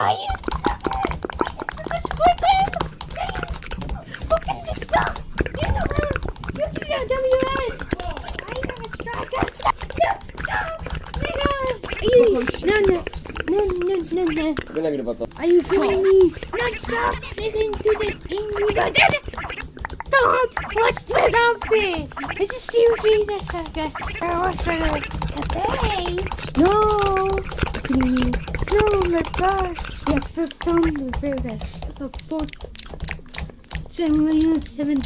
Are you squiggling? Fucking this song. You know you did that WS. I am a striker. No. Wynagrywa to. Are you kidding me? Non-stop listening to the English. Don't watch the outfit. This is seriously the sucker. What's the cafe? Snow. Snow on the car. Yes, the sun will feel this. So 4, 7,